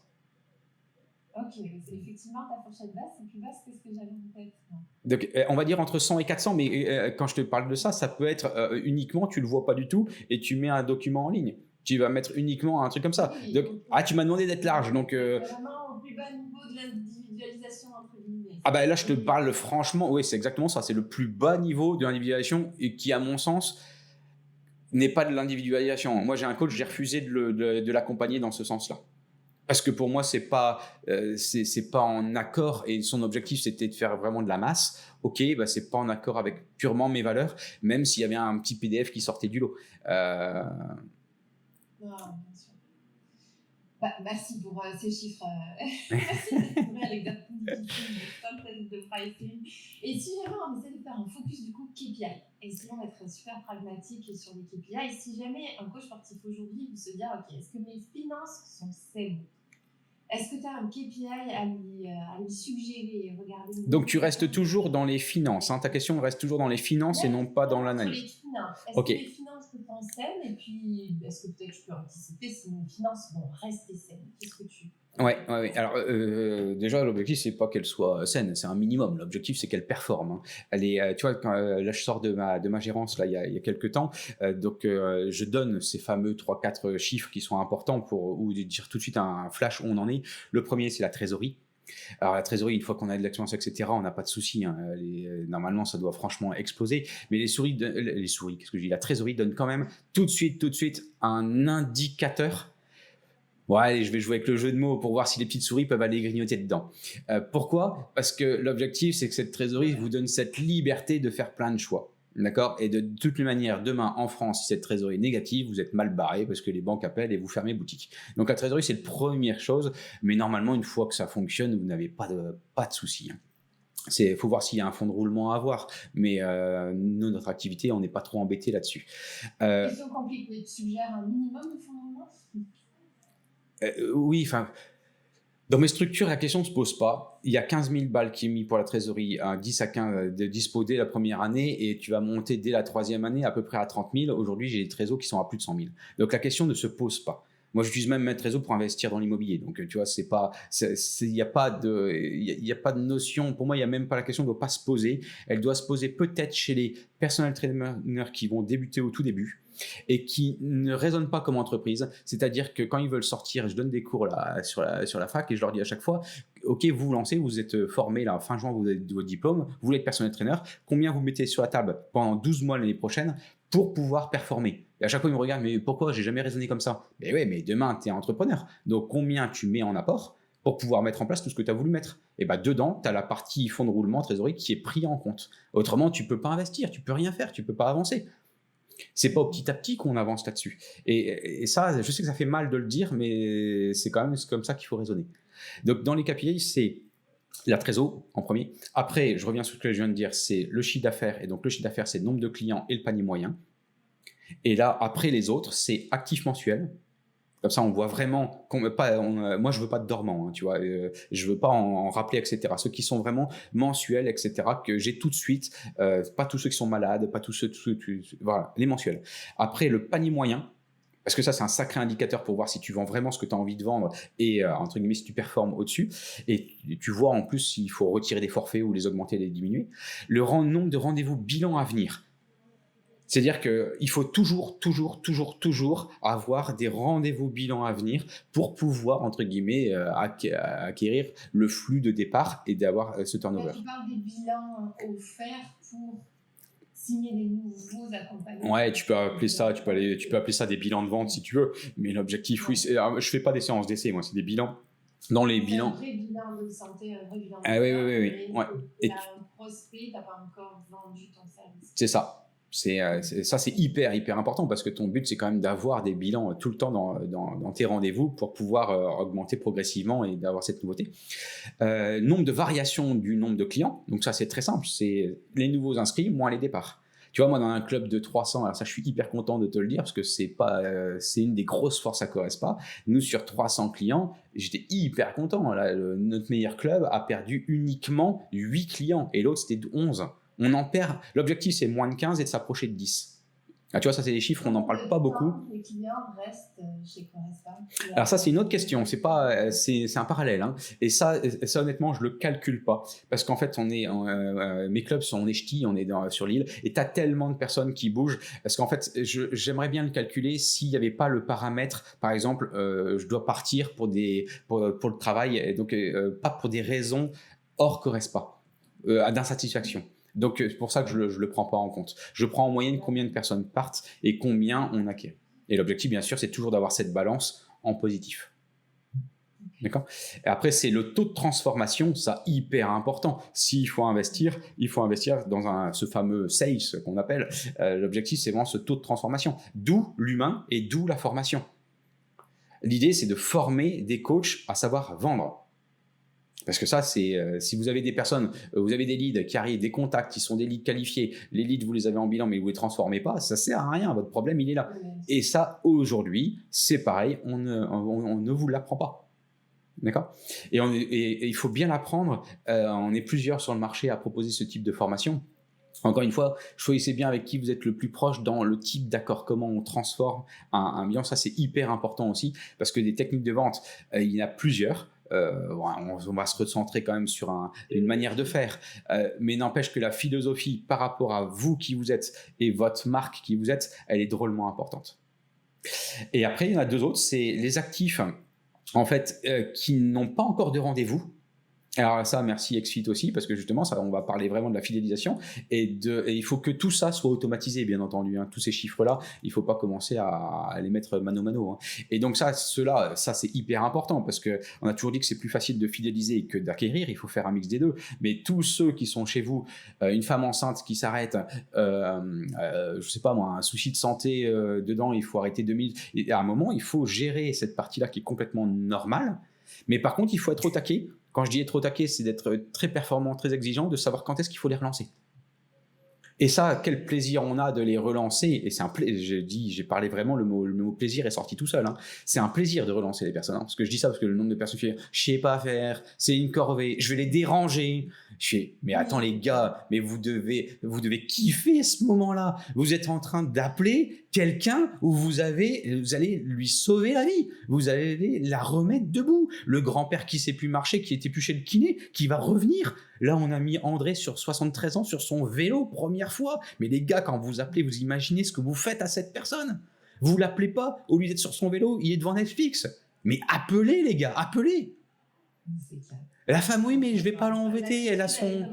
Ok, effectivement, ta fourchette basse, c'est plus basse que ce que j'avais en tête. Donc, on va dire entre 100 et 400, mais quand je te parle de ça, ça peut être uniquement, tu ne le vois pas du tout, et tu mets un document en ligne. Tu vas mettre uniquement un truc comme ça. Oui, Donc, tu m'as demandé d'être large. Donc, vraiment au plus bas niveau de l'individualisation, entre guillemets. Là, je te parle franchement, oui, c'est exactement ça. C'est le plus bas niveau de l'individualisation et qui, à mon sens, n'est pas de l'individualisation. Moi, j'ai un coach, j'ai refusé de l'accompagner dans ce sens-là. Parce que pour moi, c'est pas en accord, et son objectif, c'était de faire vraiment de la masse. Ok, c'est pas en accord avec purement mes valeurs, même s'il y avait un petit PDF qui sortait du lot. Non, bien sûr. Merci pour ces chiffres. Merci d'être l'exercice de synthèse de pricing. Et si jamais on essaie de faire un focus du coup KPI, essayons d'être super pragmatique sur les KPI. Si jamais un coach sportif aujourd'hui veut se dire, ok, est-ce que mes finances sont saines? Est-ce que tu as un KPI à lui suggérer? Donc, tu restes toujours dans les finances. Hein. Ta question reste toujours dans les finances et non pas dans l'analyse. Les finances. Est-ce que les finances sont saines? Et puis, est-ce que peut-être je peux anticiper si mes finances vont rester saines? Qu'est-ce que tu... Ouais. Alors, déjà, l'objectif, c'est pas qu'elle soit saine, c'est un minimum. L'objectif, c'est qu'elle performe. Hein. Elle est, tu vois, quand, là, je sors de ma gérance là, il y a quelques temps. Donc, je donne ces fameux 3-4 chiffres qui sont importants ou dire tout de suite un flash où on en est. Le premier, c'est la trésorerie. Alors, la trésorerie, une fois qu'on a de l'expérience, etc., on n'a pas de souci. Hein. Normalement, ça doit franchement exploser. Mais la trésorerie donne quand même tout de suite un indicateur. Bon, allez, je vais jouer avec le jeu de mots pour voir si les petites souris peuvent aller grignoter dedans. Pourquoi ? Parce que l'objectif, c'est que cette trésorerie vous donne cette liberté de faire plein de choix. D'accord ? Et de toutes les manières, demain, en France, si cette trésorerie est négative, vous êtes mal barré parce que les banques appellent et vous fermez boutique. Donc, la trésorerie, c'est la première chose. Mais normalement, une fois que ça fonctionne, vous n'avez pas de souci. Il faut voir s'il y a un fonds de roulement à avoir. Mais nous, notre activité, on n'est pas trop embêté là-dessus. Question compliquée. Tu suggères un minimum de fonds de roulement ? Oui, enfin, dans mes structures, la question ne se pose pas. Il y a 15 000 balles qui est mis pour la trésorerie, 10 à 15 de dispo dès la première année, et tu vas monter dès la troisième année à peu près à 30 000. Aujourd'hui, j'ai des trésors qui sont à plus de 100 000. Donc, la question ne se pose pas. Moi, j'utilise même mes trésors pour investir dans l'immobilier. Donc, tu vois, il n'y a pas de notion. Pour moi, il n'y a même pas la question, ne doit pas se poser. Elle doit se poser peut-être chez les personnel trainers qui vont débuter au tout début et qui ne raisonnent pas comme entreprise. C'est-à-dire que quand ils veulent sortir, je donne des cours là, sur la fac et je leur dis à chaque fois, ok, vous vous lancez, vous êtes formé là, fin juin, vous avez votre diplôme, vous voulez être personnel trainer, combien vous mettez sur la table pendant 12 mois l'année prochaine pour pouvoir performer? Et à chaque fois, ils me regardent, mais pourquoi j'ai jamais raisonné comme ça? Mais oui, mais demain, tu es entrepreneur. Donc, combien tu mets en apport pour pouvoir mettre en place tout ce que tu as voulu mettre? Et dedans, tu as la partie fonds de roulement, trésorerie qui est pris en compte. Autrement, tu peux pas investir, tu peux rien faire, tu peux pas avancer. C'est pas au petit à petit qu'on avance là-dessus. Et ça, je sais que ça fait mal de le dire, mais c'est quand même comme ça qu'il faut raisonner. Donc, dans les KPI, c'est la trésor en premier. Après, je reviens sur ce que je viens de dire, c'est le chiffre d'affaires. Et donc, le chiffre d'affaires, c'est le nombre de clients et le panier moyen. Et là, après les autres, c'est actif mensuel. Comme ça, on voit vraiment moi, je veux pas de dormant, hein, tu vois. Je veux pas en rappeler, etc. Ceux qui sont vraiment mensuels, etc. Que j'ai tout de suite. Pas tous ceux qui sont malades, pas tous ceux, voilà, les mensuels. Après, le panier moyen. Parce que ça, c'est un sacré indicateur pour voir si tu vends vraiment ce que tu as envie de vendre et, entre guillemets, si tu performes au-dessus. Et tu vois en plus s'il faut retirer des forfaits ou les augmenter, les diminuer. Le nombre de rendez-vous bilan à venir. C'est-à-dire qu'il faut toujours avoir des rendez-vous bilan à venir pour pouvoir, entre guillemets, acquérir le flux de départ et d'avoir ce turnover. Tu parles des bilans offerts pour signer des nouveaux accompagnements. Ouais, tu peux appeler ça des bilans de vente si tu veux, mais l'objectif, oui, je fais pas des séances d'essai, moi, c'est des bilans. Dans les bilans. Un vrai bilan de santé, un vrai bilan de santé. Oui. Ouais. Et tu as un prospect, tu n'as pas encore vendu ton service. C'est ça. Ça, c'est hyper important parce que ton but, c'est quand même d'avoir des bilans tout le temps dans tes rendez-vous pour pouvoir augmenter progressivement et d'avoir cette nouveauté. Nombre de variations du nombre de clients. Donc ça, c'est très simple. C'est les nouveaux inscrits moins les départs. Tu vois, moi, dans un club de 300, alors ça, je suis hyper content de te le dire parce que c'est une des grosses forces à Corespa. Nous, sur 300 clients, j'étais hyper content. Là, notre meilleur club a perdu uniquement 8 clients et l'autre, c'était 11. On en perd. L'objectif, c'est moins de 15 et de s'approcher de 10. Ah, tu vois, ça, c'est des chiffres, on n'en parle pas beaucoup. Les clients restent chez Corespa. Alors ça, c'est une autre question. C'est un parallèle. Hein. Et ça, honnêtement, je le calcule pas. Parce qu'en fait, mes clubs sont ch'tis, on est sur l'île. Et tu as tellement de personnes qui bougent. Parce qu'en fait, j'aimerais bien le calculer s'il n'y avait pas le paramètre. Par exemple, je dois partir pour le travail. Et donc, pas pour des raisons hors Corespa, d'insatisfaction. Donc, c'est pour ça que je le prends pas en compte. Je prends en moyenne combien de personnes partent et combien on acquiert. Et l'objectif, bien sûr, c'est toujours d'avoir cette balance en positif. D'accord ? Et après, c'est le taux de transformation, ça hyper important. S'il faut investir, il faut investir dans ce fameux sales qu'on appelle. L'objectif, c'est vraiment ce taux de transformation. D'où l'humain et d'où la formation. L'idée, c'est de former des coachs à savoir vendre. Parce que ça, c'est si vous avez des personnes, vous avez des leads qui arrivent, des contacts qui sont des leads qualifiés, les leads, vous les avez en bilan, mais vous ne les transformez pas, ça ne sert à rien, votre problème, il est là. Et ça, aujourd'hui, c'est pareil, on ne vous l'apprend pas. D'accord ? Et il faut bien l'apprendre. On est plusieurs sur le marché à proposer ce type de formation. Encore une fois, choisissez bien avec qui vous êtes le plus proche dans le type d'accord, comment on transforme un bilan. Ça, c'est hyper important aussi, parce que des techniques de vente, il y en a plusieurs. On va se recentrer quand même sur une manière de faire, mais n'empêche que la philosophie par rapport à vous qui vous êtes et votre marque qui vous êtes, elle est drôlement importante. Et après, il y en a deux autres, c'est les actifs en fait qui n'ont pas encore de rendez-vous. Alors ça, merci XFIT aussi, parce que justement, ça, on va parler vraiment de la fidélisation et il faut que tout ça soit automatisé, bien entendu. Hein. Tous ces chiffres-là, il ne faut pas commencer à les mettre mano. Hein. Et donc ça, c'est hyper important parce qu'on a toujours dit que c'est plus facile de fidéliser que d'acquérir. Il faut faire un mix des deux. Mais tous ceux qui sont chez vous, une femme enceinte qui s'arrête, je ne sais pas moi, un souci de santé dedans, il faut arrêter 2000. Et à un moment, il faut gérer cette partie-là qui est complètement normale. Mais par contre, il faut être au taquet. Quand je dis être au taquet, c'est d'être très performant, très exigeant, de savoir quand est-ce qu'il faut les relancer. Et ça, quel plaisir on a de les relancer. Et c'est j'ai parlé vraiment, le mot plaisir est sorti tout seul. Hein. C'est un plaisir de relancer les personnes. Hein, parce que je dis ça parce que le nombre de personnes qui disent « je sais pas faire, c'est une corvée, je vais les déranger ». Mais attends les gars, mais vous devez kiffer ce moment-là. Vous êtes en train d'appeler quelqu'un où vous allez lui sauver la vie. Vous allez la remettre debout. Le grand-père qui sait plus marcher, qui était plus chez le kiné, qui va revenir. Là, on a mis André sur 73 ans sur son vélo, première fois. Mais les gars, quand vous appelez, vous imaginez ce que vous faites à cette personne. Vous l'appelez pas, au lieu d'être sur son vélo, il est devant Netflix. Mais appelez les gars, appelez. C'est clair. La femme, oui, mais je vais pas l'embêter, elle a son...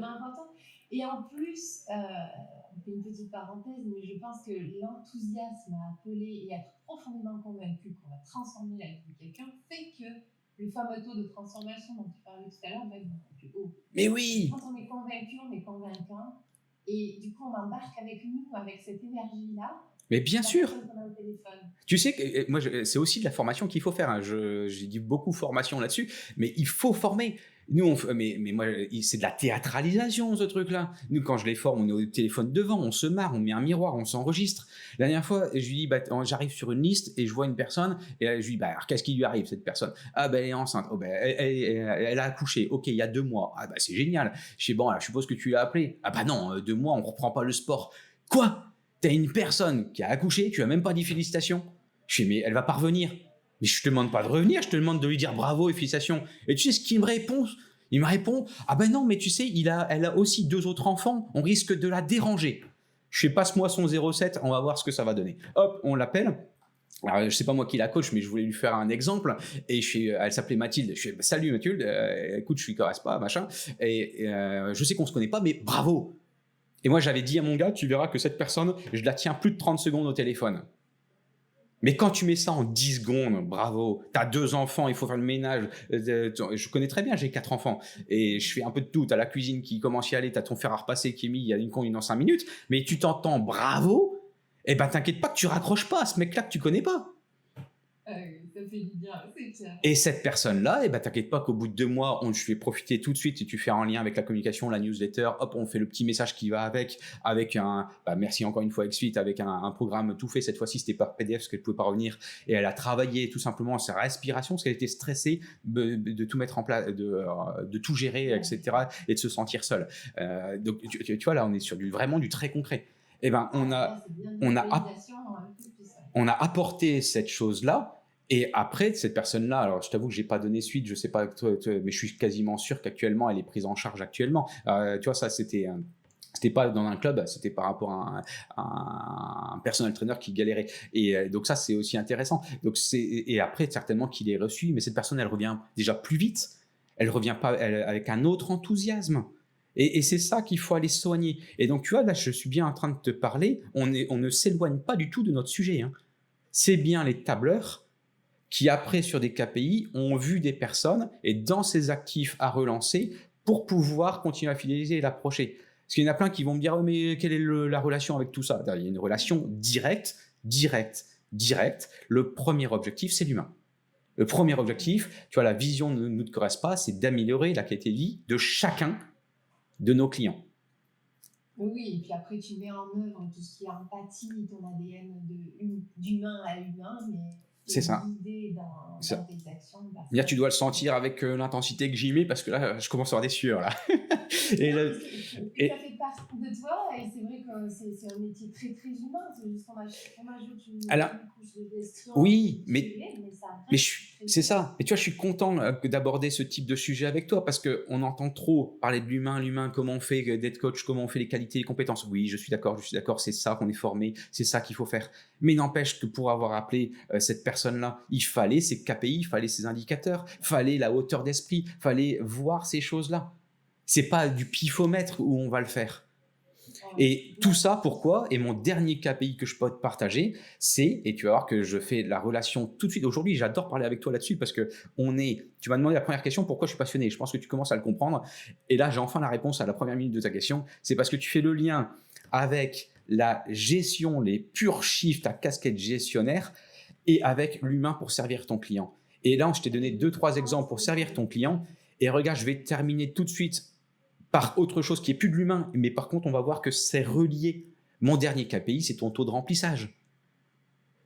Et en plus, on fait une petite parenthèse, mais je pense que l'enthousiasme à appeler et être profondément convaincu qu'on va transformer la vie de quelqu'un fait que le fameux taux de transformation dont tu parlais tout à l'heure va être beaucoup plus haut. Mais oui! Quand on est convaincu, on est convaincant, et du coup on embarque avec nous, avec cette énergie-là. Mais bien sûr. Tu sais que moi, c'est aussi de la formation qu'il faut faire. Hein. J'ai dit beaucoup formation là-dessus, mais il faut former. Nous, mais moi, c'est de la théâtralisation, ce truc-là. Nous, quand je les forme, on est au téléphone devant, on se marre, on met un miroir, on s'enregistre. La dernière fois, je lui dis, j'arrive sur une liste et je vois une personne, et là, je lui dis, alors, qu'est-ce qui lui arrive, cette personne ? Ah, elle est enceinte. Oh, elle a accouché. Ok, il y a 2 mois. Ah, c'est génial. Je dis, bon, alors, je suppose que tu l'as appelé. Ah, non, 2 mois, on reprend pas le sport. Quoi ? T'as une personne qui a accouché, tu as même pas dit félicitations. Je dis, mais elle va pas revenir. Mais je te demande pas de revenir, je te demande de lui dire bravo et félicitations. Et tu sais ce qu'il me répond ? Il me répond, ah ben non, mais tu sais, elle a aussi 2 autres enfants, on risque de la déranger. Je fais passe-moi son 07, on va voir ce que ça va donner. Hop, on l'appelle. Alors, je sais pas moi qui la coach, mais je voulais lui faire un exemple. Et elle s'appelait Mathilde. Je fais, salut Mathilde, écoute, je suis Corespa, machin. Et je sais qu'on se connaît pas, mais bravo. Et moi, j'avais dit à mon gars, tu verras que cette personne, je la tiens plus de 30 secondes au téléphone. Mais quand tu mets ça en 10 secondes, bravo, tu as 2 enfants, il faut faire le ménage. Je connais très bien, j'ai 4 enfants et je fais un peu de tout. Tu as la cuisine qui commence à y aller, tu as ton fer à repasser qui est mis, il y a une conduite dans 5 minutes, mais tu t'entends bravo, et ben t'inquiète pas que tu raccroches pas à ce mec-là que tu connais pas. Ça fait du bien, c'est clair. Et cette personne-là, t'inquiète pas qu'au bout de 2 mois, je lui fais profiter tout de suite. Si tu fais en lien avec la communication, la newsletter, hop, on fait le petit message qui va avec un, merci encore une fois XFIT, avec un programme tout fait. Cette fois-ci, c'était par PDF parce qu'elle pouvait pas revenir. Et elle a travaillé tout simplement sa respiration parce qu'elle était stressée de tout mettre en place, de tout gérer, etc. et de se sentir seule. Donc, tu vois, là, on est sur vraiment du très concret. Et ben, on a apporté cette chose-là. Et après, cette personne-là, alors je t'avoue que j'ai pas donné suite, je sais pas toi, mais je suis quasiment sûr qu'actuellement, elle est prise en charge actuellement. Tu vois, ça, c'était pas dans un club, c'était par rapport à un personal trainer qui galérait. Et donc ça, c'est aussi intéressant. Donc et après, certainement qu'il est reçu, mais cette personne, elle revient déjà plus vite. Elle revient pas avec un autre enthousiasme. Et c'est ça qu'il faut aller soigner. Et donc, tu vois, là, je suis bien en train de te parler. On ne s'éloigne pas du tout de notre sujet. Hein. C'est bien les tableurs qui après sur des KPI ont vu des personnes et dans ces actifs à relancer pour pouvoir continuer à fidéliser et l'approcher. Parce qu'il y en a plein qui vont me dire oh, mais quelle est la relation avec tout ça? Il y a une relation directe. Le premier objectif, c'est l'humain. Le premier objectif, tu vois, la vision ne nous correspond pas, c'est d'améliorer la qualité de vie de chacun de nos clients. Oui, et puis après tu mets en œuvre tout ce qui est empathie, ton ADN d'humain à humain, mais c'est ça. Dans tes actions. Là, tu dois le sentir avec l'intensité que j'y mets parce que là, je commence à avoir des sueurs. Là. Ça fait partie de toi et c'est vrai que c'est un métier très très humain. C'est juste qu'on ajoute une couche de gestion. Oui, c'est ça. Et tu vois, je suis content d'aborder ce type de sujet avec toi parce qu'on entend trop parler de l'humain, comment on fait d'être coach, comment on fait les qualités et les compétences. Oui, je suis d'accord, c'est ça qu'on est formé, c'est ça qu'il faut faire. Mais n'empêche que pour avoir appelé cette personne-là, il fallait ses KPI, il fallait ses indicateurs, il fallait la hauteur d'esprit, il fallait voir ces choses-là. C'est pas du pifomètre où on va le faire. Et tout ça, pourquoi? Et mon dernier KPI que je peux te partager, c'est, et tu vas voir que je fais la relation tout de suite. Aujourd'hui, j'adore parler avec toi là-dessus parce que tu m'as demandé la première question, pourquoi je suis passionné? Je pense que tu commences à le comprendre. Et là, j'ai enfin la réponse à la première minute de ta question. C'est parce que tu fais le lien avec la gestion, les purs chiffres, ta casquette gestionnaire et avec l'humain pour servir ton client. Et là, je t'ai donné 2-3 exemples pour servir ton client. Et regarde, je vais terminer tout de suite par autre chose qui est plus de l'humain, mais par contre, on va voir que c'est relié. Mon dernier KPI, c'est ton taux de remplissage.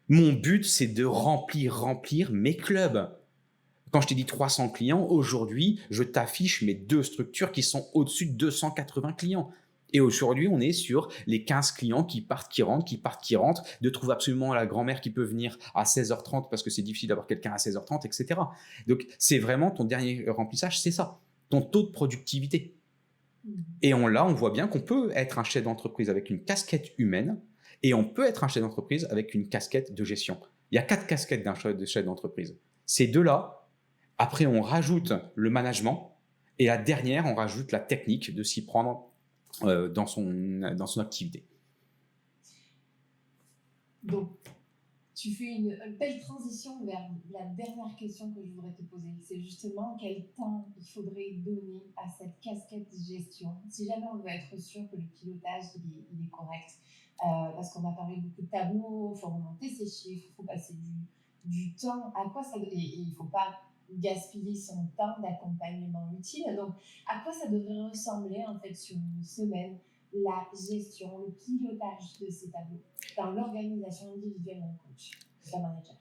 Mon but, c'est de remplir mes clubs. Quand je t'ai dit 300 clients, aujourd'hui, je t'affiche mes 2 structures qui sont au-dessus de 280 clients. Et aujourd'hui, on est sur les 15 clients qui partent, qui rentrent, de trouver absolument la grand-mère qui peut venir à 16h30 parce que c'est difficile d'avoir quelqu'un à 16h30, etc. Donc, c'est vraiment ton dernier remplissage, c'est ça, ton taux de productivité. Et on voit bien qu'on peut être un chef d'entreprise avec une casquette humaine et on peut être un chef d'entreprise avec une casquette de gestion. Il y a 4 casquettes d'un chef d'entreprise. Ces 2-là, après, on rajoute le management et la dernière, on rajoute la technique de s'y prendre dans son activité. Donc, tu fais une belle transition vers la dernière question que je voudrais te poser. C'est justement quel temps il faudrait donner à cette casquette gestion, si jamais on veut être sûr que le pilotage il est correct. Parce qu'on a parlé beaucoup de tableaux, il faut remonter ses chiffres, il faut passer du temps. À quoi ça, et il ne faut pas gaspiller son temps d'accompagnement utile. Donc, à quoi ça devrait ressembler en fait sur une semaine, la gestion, le pilotage de ces tableaux dans l'organisation individuelle d'un coach, d'un manager?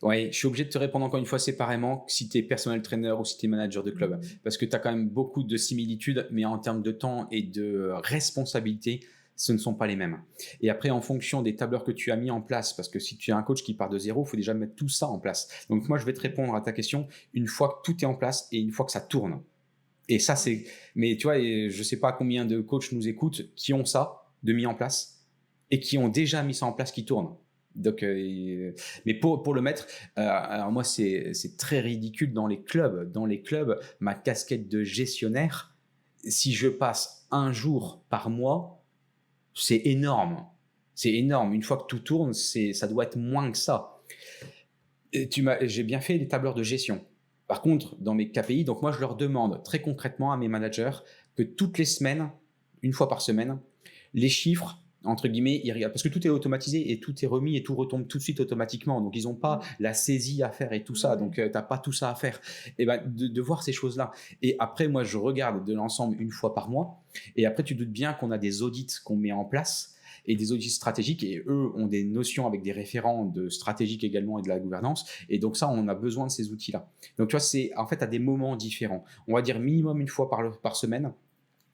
Oui, je suis obligé de te répondre encore une fois séparément si tu es personnel trainer ou si tu es manager de club. Parce que tu as quand même beaucoup de similitudes, mais en termes de temps et de responsabilité, ce ne sont pas les mêmes. Et après, en fonction des tableurs que tu as mis en place, parce que si tu es un coach qui part de zéro, il faut déjà mettre tout ça en place. Donc moi, je vais te répondre à ta question une fois que tout est en place et une fois que ça tourne. Et ça, c'est... Mais tu vois, je ne sais pas combien de coachs nous écoutent qui ont ça de mis en place et qui ont déjà mis ça en place qui tourne. Donc, mais pour le mettre, alors moi, c'est très ridicule dans les clubs. Dans les clubs, ma casquette de gestionnaire, si je passe 1 jour par mois, c'est énorme. C'est énorme. Une fois que tout tourne, ça doit être moins que ça. J'ai bien fait les tableurs de gestion. Par contre, dans mes KPI, donc moi, je leur demande très concrètement à mes managers que toutes les semaines, une fois par semaine, les chiffres, entre guillemets, ils regardent. Parce que tout est automatisé et tout est remis et tout retombe tout de suite automatiquement. Donc, ils n'ont pas la saisie à faire et tout ça. Donc, tu n'as pas tout ça à faire. Et ben, de voir ces choses-là. Et après, moi, je regarde de l'ensemble une fois par mois. Et après, tu doutes bien qu'on a des audits qu'on met en place et des audits stratégiques, et eux ont des notions avec des référents de stratégique également et de la gouvernance, et donc ça, on a besoin de ces outils-là. Donc tu vois, c'est en fait à des moments différents. On va dire minimum une fois par semaine,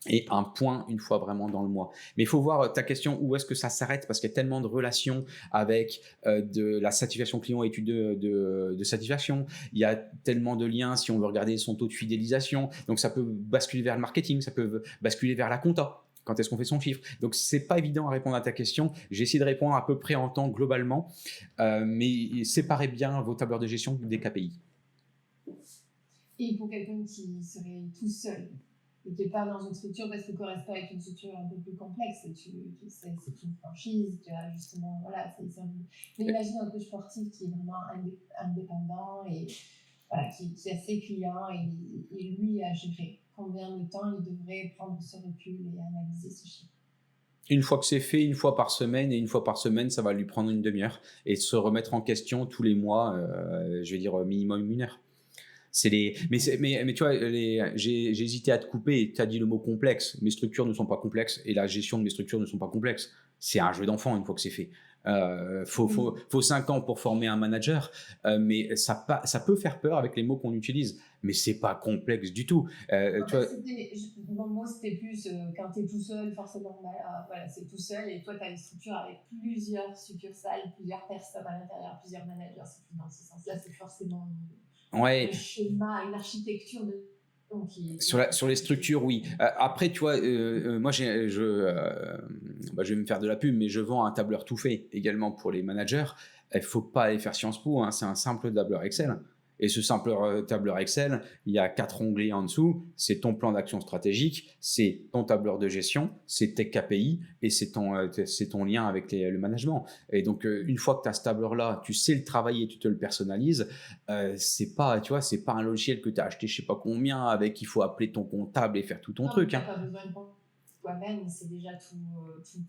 et un point une fois vraiment dans le mois. Mais il faut voir ta question, où est-ce que ça s'arrête, parce qu'il y a tellement de relations avec de la satisfaction client, études de satisfaction. Il y a tellement de liens si on veut regarder son taux de fidélisation. Donc ça peut basculer vers le marketing, ça peut basculer vers la compta. Quand est-ce qu'on fait son chiffre? Donc, c'est pas évident à répondre à ta question. J'ai essayé de répondre à peu près en temps globalement, mais séparez bien vos tableurs de gestion des KPI. Et pour quelqu'un qui serait tout seul et qui n'est pas dans une structure, parce que Correspa est une structure un peu plus complexe, c'est une franchise, tu as justement, voilà, mais imagine un coach sportif qui est vraiment indépendant et voilà, qui a ses clients et lui à gérer. Combien de temps il devrait prendre ce recul et analyser ce chiffre? Une fois que c'est fait, une fois par semaine, et une fois par semaine, ça va lui prendre une demi-heure. Et se remettre en question tous les mois, je vais dire minimum une heure. Mais tu vois, j'ai hésité à te couper, tu as dit le mot complexe. Mes structures ne sont pas complexes et la gestion de mes structures ne sont pas complexes. C'est un jeu d'enfant une fois que c'est fait. Faut 5 ans pour former un manager, mais ça peut faire peur avec les mots qu'on utilise, mais c'est pas complexe du tout. Mon mot c'était plus quand tu es tout seul, forcément, voilà, c'est tout seul, et toi tu as une structure avec plusieurs succursales, plusieurs personnes à l'intérieur, plusieurs managers, c'est plus dans ce sens-là, c'est forcément un schéma, une architecture de. Sur les structures, oui. Après, tu vois, moi, je vais me faire de la pub, mais je vends un tableur tout fait également pour les managers. Il ne faut pas aller faire Sciences Po, hein, c'est un simple tableur Excel. Et ce simple tableur Excel, il y a 4 onglets en dessous. C'est ton plan d'action stratégique, c'est ton tableur de gestion, c'est tes KPI et c'est ton lien avec le management. Et donc, une fois que tu as ce tableur-là, tu sais le travailler, tu te le personnalises. C'est pas un logiciel que tu as acheté je sais pas combien, avec il faut appeler ton comptable et faire tout ton truc. Tu n'as pas besoin de toi-même, c'est déjà tout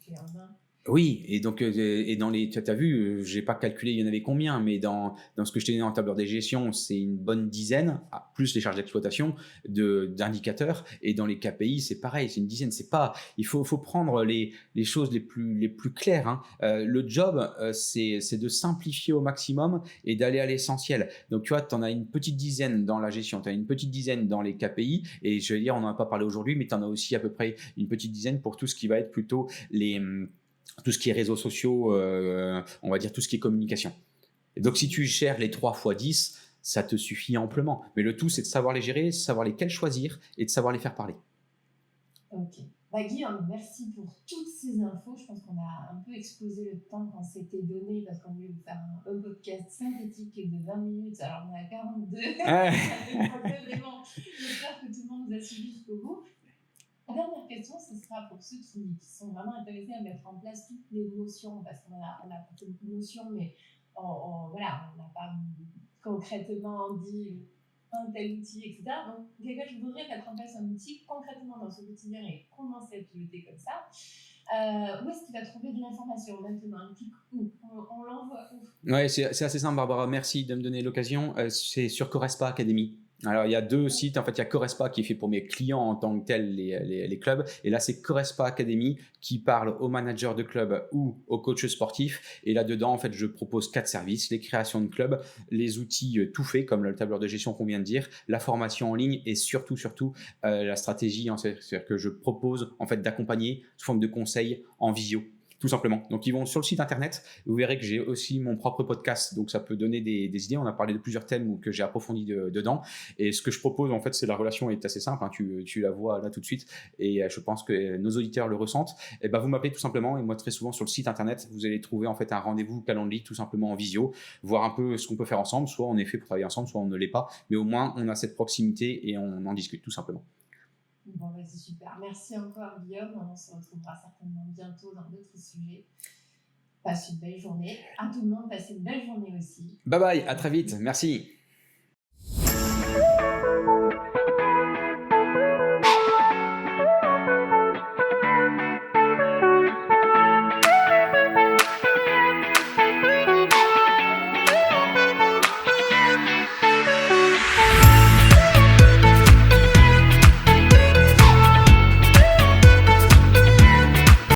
clé en main. Oui, et donc dans les, tu as vu, j'ai pas calculé il y en avait combien, mais dans ce que je t'ai donné en tableur de gestion, c'est une bonne dizaine, plus les charges d'exploitation d'indicateurs, et dans les KPI c'est pareil, c'est une dizaine. C'est pas, il faut prendre les choses les plus claires. Hein. Le job c'est de simplifier au maximum et d'aller à l'essentiel. Donc tu vois, tu en as une petite dizaine dans la gestion, tu as une petite dizaine dans les KPI, et je vais dire, on n'en a pas parlé aujourd'hui, mais tu en as aussi à peu près une petite dizaine pour tout ce qui va être plutôt tout ce qui est réseaux sociaux, on va dire tout ce qui est communication. Et donc, si tu gères les 3 x 10, ça te suffit amplement. Mais le tout, c'est de savoir les gérer, de savoir lesquels choisir et de savoir les faire parler. Ok. Guillaume, merci pour toutes ces infos. Je pense qu'on a un peu explosé le temps qu'on s'était donné, parce qu'on voulait vous faire un podcast synthétique de 20 minutes. Alors, on est à 42. Vraiment, j'espère que tout le monde vous a suivi jusqu'au bout. La dernière question, ce sera pour ceux qui sont vraiment intéressés à mettre en place toutes les notions, parce qu'on a apporté beaucoup de notions, mais on n'a pas concrètement dit un tel outil, etc. Donc, quelqu'un qui voudrait mettre en place un outil concrètement dans son quotidien et commencer à piloter comme ça, où est-ce qu'il va trouver de l'information maintenant? On l'envoie où? Ouais, c'est assez simple, Barbara. Merci de me donner l'occasion. C'est sur Correspa Academy. Alors, il y a 2 sites. En fait, il y a Correspa qui est fait pour mes clients en tant que tel, les clubs. Et là, c'est Correspa Academy qui parle aux managers de clubs ou aux coachs sportifs. Et là-dedans, en fait, je propose 4 services: les créations de clubs, les outils tout faits, comme le tableur de gestion qu'on vient de dire, la formation en ligne et surtout, la stratégie. C'est-à-dire que je propose, en fait, d'accompagner sous forme de conseils en visio. Tout simplement. Donc, ils vont sur le site internet. Vous verrez que j'ai aussi mon propre podcast. Donc, ça peut donner des idées. On a parlé de plusieurs thèmes que j'ai approfondis dedans. Et ce que je propose, en fait, c'est la relation est assez simple. Hein. Tu la vois là tout de suite. Et je pense que nos auditeurs le ressentent. Et ben, vous m'appelez tout simplement. Et moi, très souvent, sur le site internet, vous allez trouver, en fait, un rendez-vous Calendly, tout simplement en visio. Voir un peu ce qu'on peut faire ensemble. Soit on est fait pour travailler ensemble, soit on ne l'est pas. Mais au moins, on a cette proximité et on en discute, tout simplement. Bon, c'est super. Merci encore, Guillaume. On se retrouvera certainement bientôt dans d'autres sujets. passe une belle journée. À tout le monde, passez une belle journée aussi. Bye bye, à très vite, merci.